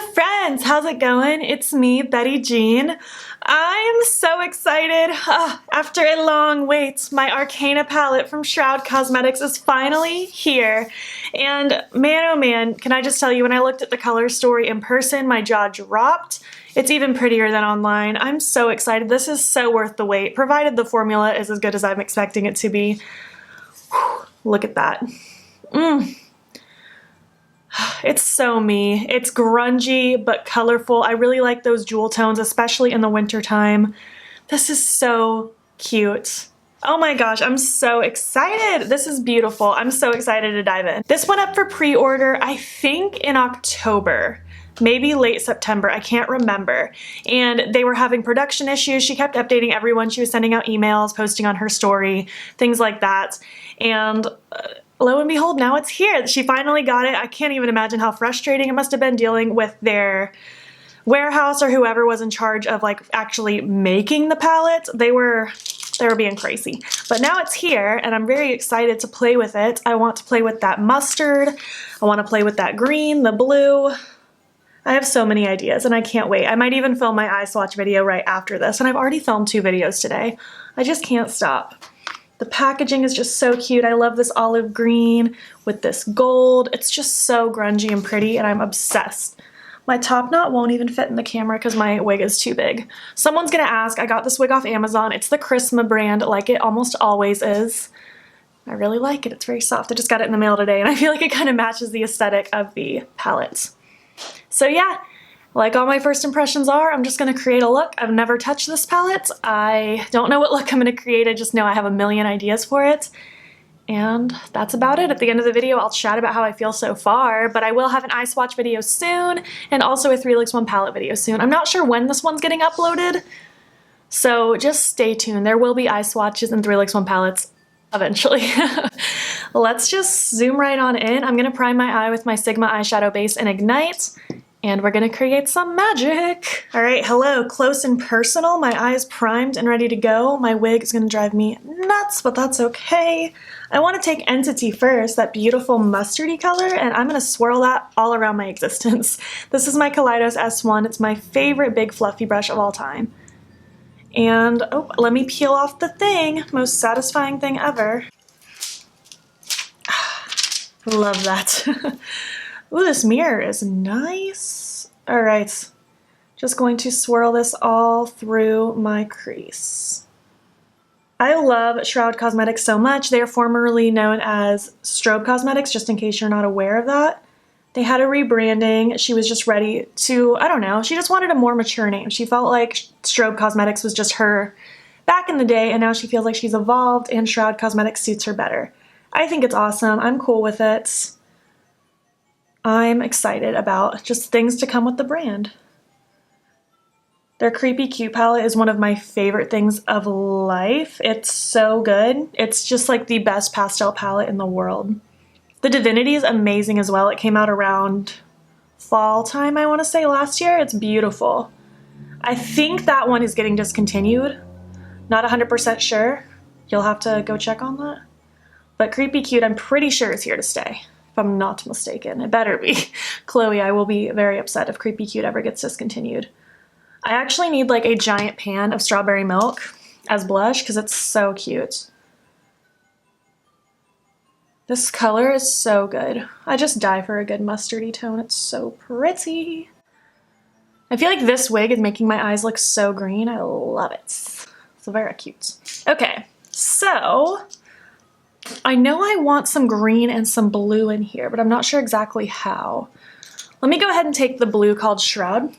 Hello friends, how's it going? It's me, Betty Jean. I am so excited. After a long wait, my Arcana palette from Shroud Cosmetics is finally here. And man, oh man, can I just tell you, when I looked at the color story in person, my jaw dropped. It's even prettier than online. I'm so excited. This is so worth the wait, provided the formula is as good as I'm expecting it to be. Whew, look at that. It's so me. It's grungy but colorful. I really like those jewel tones, especially in the winter time. This is so cute. Oh my gosh, I'm so excited. This is beautiful. I'm so excited to dive in. This went up for pre-order, I think in October, maybe late September, I can't remember. And they were having production issues. She kept updating everyone. She was sending out emails, posting on her story, things like that. And lo and behold, now it's here. She finally got it. I can't even imagine how frustrating it must have been dealing with their warehouse or whoever was in charge of like actually making the palette. They were being crazy. But now it's here and I'm very excited to play with it. I want to play with that mustard. I want to play with that green, the blue. I have so many ideas and I can't wait. I might even film my eye swatch video right after this, and I've already filmed 2 videos today. I just can't stop. The packaging is just so cute. I love this olive green with this gold. It's just so grungy and pretty and I'm obsessed. My top knot won't even fit in the camera because my wig is too big. Someone's gonna ask, I got this wig off Amazon. It's the Chrisma brand, like it almost always is. I really like it. It's very soft. I just got it in the mail today and I feel like it kind of matches the aesthetic of the palette. So yeah, like all my first impressions are, I'm just going to create a look. I've never touched this palette. I don't know what look I'm going to create. I just know I have a million ideas for it. And that's about it. At the end of the video, I'll chat about how I feel so far, but I will have an eye swatch video soon and also a 3 looks 1 palette video soon. I'm not sure when this one's getting uploaded, so just stay tuned. There will be eye swatches and 3 looks 1 palettes eventually. Let's just zoom right on in. I'm going to prime my eye with my Sigma eyeshadow base and Ignite. And we're gonna create some magic. All right, hello, close and personal. My eye is primed and ready to go. My wig is gonna drive me nuts, but that's okay. I wanna take Entity first, that beautiful mustardy color, and I'm gonna swirl that all around my existence. This is my Kaleidos S1. It's my favorite big fluffy brush of all time. And, oh, let me peel off the thing. Most satisfying thing ever. Love that. Ooh, this mirror is nice. All right, just going to swirl this all through my crease. I love Shroud Cosmetics so much. They are formerly known as Strobe Cosmetics, just in case you're not aware of that. They had a rebranding. She was just ready to, I don't know, she just wanted a more mature name. She felt like Strobe Cosmetics was just her back in the day, and now she feels like she's evolved and Shroud Cosmetics suits her better. I think it's awesome. I'm cool with it. I'm excited about just things to come with the brand. Their Creepy Cute palette is one of my favorite things of life. It's so good. It's just like the best pastel palette in the world. The Divinity is amazing as well. It came out around fall time, I want to say, last year. It's beautiful. I think that one is getting discontinued. Not 100% sure. You'll have to go check on that. But Creepy Cute, I'm pretty sure is here to stay. If I'm not mistaken. It better be. Chloe, I will be very upset if Creepy Cute ever gets discontinued. I actually need like a giant pan of strawberry milk as blush because it's so cute. This color is so good. I just die for a good mustardy tone. It's so pretty. I feel like this wig is making my eyes look so green. I love it. It's very cute. Okay, so I know I want some green and some blue in here, but I'm not sure exactly how. Let me go ahead and take the blue called Shroud,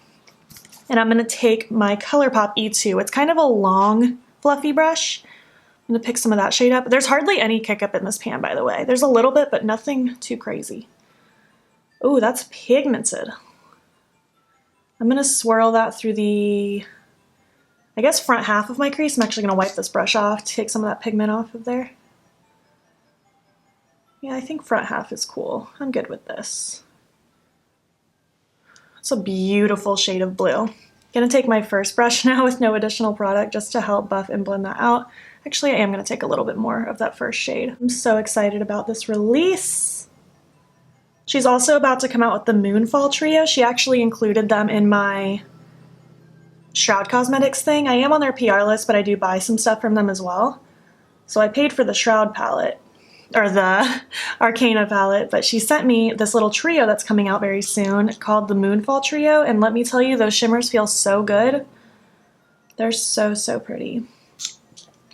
and I'm gonna take my ColourPop E2. It's kind of a long, fluffy brush. I'm gonna pick some of that shade up. There's hardly any kick up in this pan, by the way. There's a little bit, but nothing too crazy. Ooh, that's pigmented. I'm gonna swirl that through the, I guess, front half of my crease. I'm actually gonna wipe this brush off, take some of that pigment off of there. Yeah, I think front half is cool. I'm good with this. It's a beautiful shade of blue. Gonna take my first brush now with no additional product just to help buff and blend that out. Actually, I am gonna take a little bit more of that first shade. I'm so excited about this release. She's also about to come out with the Moonfall trio. She actually included them in my Shroud Cosmetics thing. I am on their PR list, but I do buy some stuff from them as well. So I paid for the Shroud palette, or the Arcana palette, but she sent me this little trio that's coming out very soon called the Moonfall trio, and let me tell you, those shimmers feel so good. They're so, so pretty.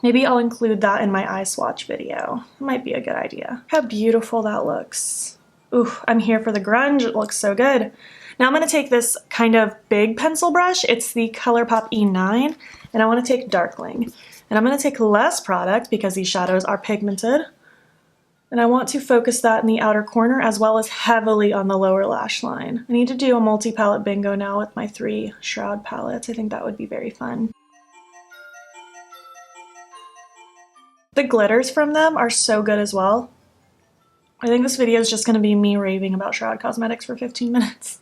Maybe I'll include that in my eye swatch video. Might be a good idea. How beautiful that looks. Ooh, I'm here for the grunge. It looks so good. Now I'm going to take this kind of big pencil brush. It's the ColourPop E9, and I want to take Darkling. And I'm going to take less product because these shadows are pigmented. And I want to focus that in the outer corner as well as heavily on the lower lash line. I need to do a multi-palette bingo now with my 3 Shroud palettes. I think that would be very fun. The glitters from them are so good as well. I think this video is just going to be me raving about Shroud Cosmetics for 15 minutes.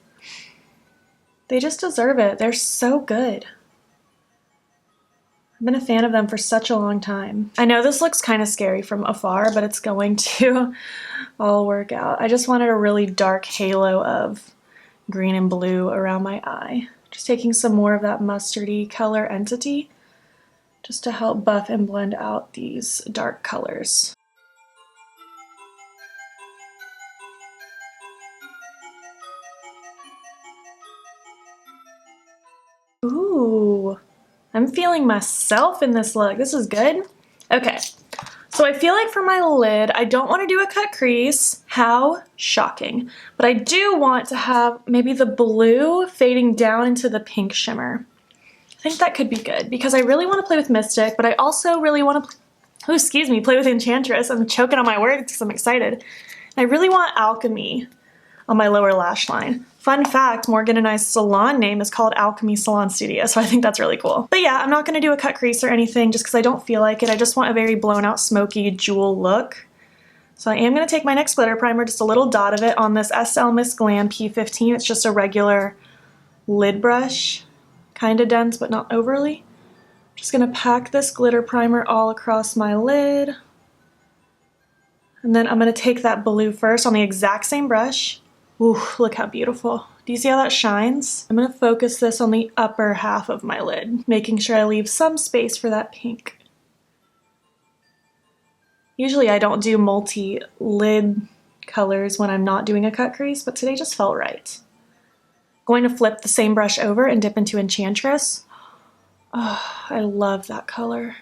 They just deserve it. They're so good. I've been a fan of them for such a long time. I know this looks kind of scary from afar, but it's going to all work out. I just wanted a really dark halo of green and blue around my eye. Just taking some more of that mustardy color entity just to help buff and blend out these dark colors. Ooh. I'm feeling myself in this look. This is good. Okay, so I feel like for my lid, I don't want to do a cut crease. How shocking. But I do want to have maybe the blue fading down into the pink shimmer. I think that could be good because I really want to play with Mystic, but I also really want to, play with Enchantress. I'm choking on my words because I'm excited. And I really want Alchemy on my lower lash line. Fun fact, Morgan and I's salon name is called Alchemy Salon Studio, so I think that's really cool. But yeah, I'm not going to do a cut crease or anything just because I don't feel like it. I just want a very blown out, smoky jewel look. So I am going to take my next glitter primer, just a little dot of it on this SL Miss Glam P15. It's just a regular lid brush, kind of dense but not overly. Just going to pack this glitter primer all across my lid. And then I'm going to take that blue first on the exact same brush. Ooh, look how beautiful. Do you see how that shines? I'm going to focus this on the upper half of my lid, making sure I leave some space for that pink. Usually I don't do multi-lid colors when I'm not doing a cut crease, but today just felt right. Going to flip the same brush over and dip into Enchantress. Oh, I love that color.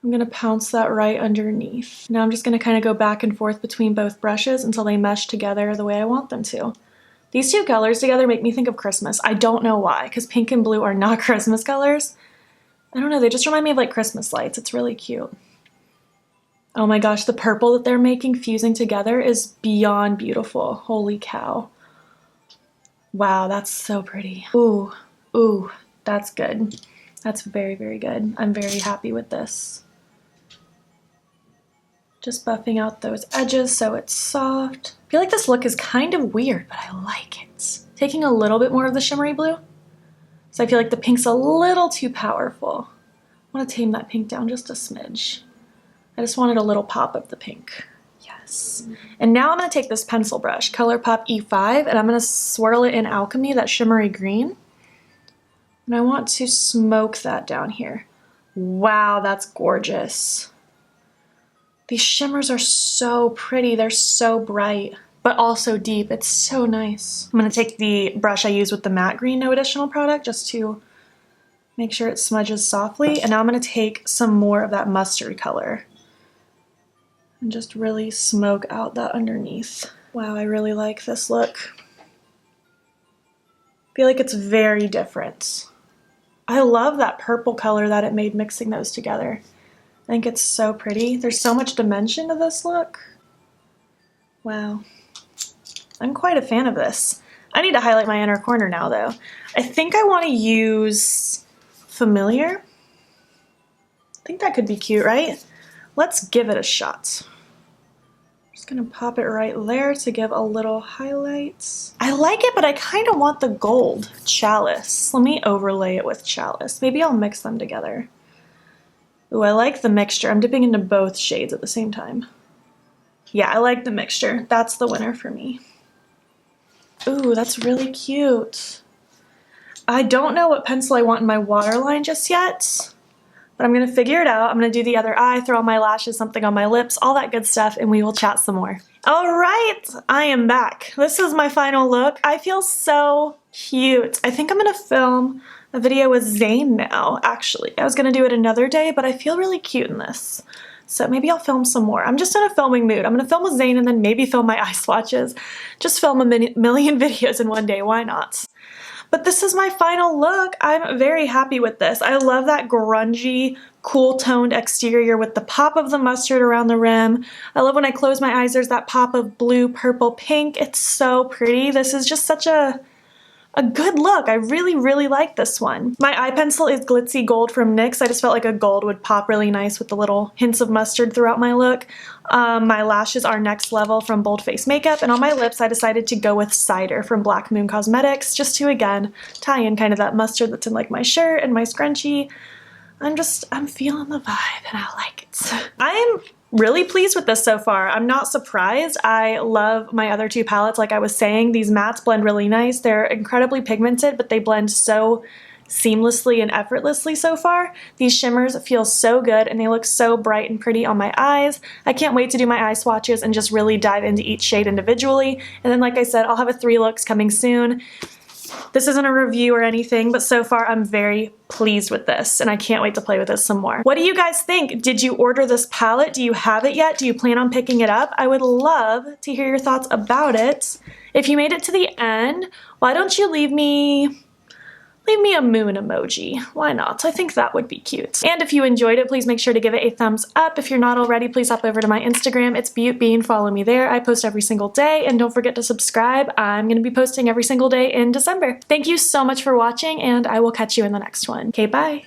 I'm going to pounce that right underneath. Now I'm just going to kind of go back and forth between both brushes until they mesh together the way I want them to. These two colors together make me think of Christmas. I don't know why, because pink and blue are not Christmas colors. I don't know, they just remind me of like Christmas lights. It's really cute. Oh my gosh, the purple that they're making fusing together is beyond beautiful. Holy cow. Wow, that's so pretty. Ooh, ooh, that's good. That's very, very good. I'm very happy with this. Just buffing out those edges so it's soft. I feel like this look is kind of weird, but I like it. Taking a little bit more of the shimmery blue. So I feel like the pink's a little too powerful. I want to tame that pink down just a smidge. I just wanted a little pop of the pink. Yes. And now I'm going to take this pencil brush, ColourPop E5, and I'm going to swirl it in Alchemy, that shimmery green. And I want to smoke that down here. Wow, that's gorgeous. These shimmers are so pretty. They're so bright, but also deep. It's so nice. I'm going to take the brush I used with the matte green, no additional product, just to make sure it smudges softly. And now I'm going to take some more of that mustard color and just really smoke out that underneath. Wow, I really like this look. I feel like it's very different. I love that purple color that it made mixing those together. I think it's so pretty. There's so much dimension to this look. Wow. I'm quite a fan of this. I need to highlight my inner corner now though. I think I want to use Familiar. I think that could be cute, right? Let's give it a shot. Just gonna pop it right there to give a little highlights. I like it, but I kind of want the gold Chalice. Let me overlay it with Chalice. Maybe I'll mix them together. Ooh, I like the mixture. I'm dipping into both shades at the same time. Yeah, I like the mixture. That's the winner for me. Ooh, that's really cute. I don't know what pencil I want in my waterline just yet, but I'm gonna figure it out. I'm gonna do the other eye, throw on my lashes, something on my lips, all that good stuff, and we will chat some more. All right, I am back. This is my final look. I feel so cute. I think I'm gonna film a video with Zane now, actually. I was gonna do it another day, but I feel really cute in this. So maybe I'll film some more. I'm just in a filming mood. I'm gonna film with Zane and then maybe film my eye swatches. Just film a million videos in one day, why not? But this is my final look. I'm very happy with this. I love that grungy, cool toned exterior with the pop of the mustard around the rim. I love when I close my eyes, there's that pop of blue, purple, pink. It's so pretty. This is just such a good look. I really, really like this one. My eye pencil is glitzy gold from NYX. I just felt like a gold would pop really nice with the little hints of mustard throughout my look. My lashes are Next Level from Bold Face Makeup, and on my lips I decided to go with Cider from Black Moon Cosmetics, just to, again, tie in kind of that mustard that's in like my shirt and my scrunchie. I'm feeling the vibe and I like it. I'm really pleased with this so far. I'm not surprised. I love my other two palettes. Like I was saying, these mattes blend really nice. They're incredibly pigmented, but they blend so seamlessly and effortlessly so far. These shimmers feel so good and they look so bright and pretty on my eyes. I can't wait to do my eye swatches and just really dive into each shade individually. And then like I said, I'll have a 3 looks coming soon. This isn't a review or anything, but so far I'm very pleased with this and I can't wait to play with this some more. What do you guys think? Did you order this palette? Do you have it yet? Do you plan on picking it up? I would love to hear your thoughts about it. If you made it to the end, why don't you leave me a moon emoji. Why not? I think that would be cute. And if you enjoyed it, please make sure to give it a thumbs up. If you're not already, please hop over to my Instagram. It's beautbean. Follow me there. I post every single day. And don't forget to subscribe. I'm going to be posting every single day in December. Thank you so much for watching, and I will catch you in the next one. Okay, bye.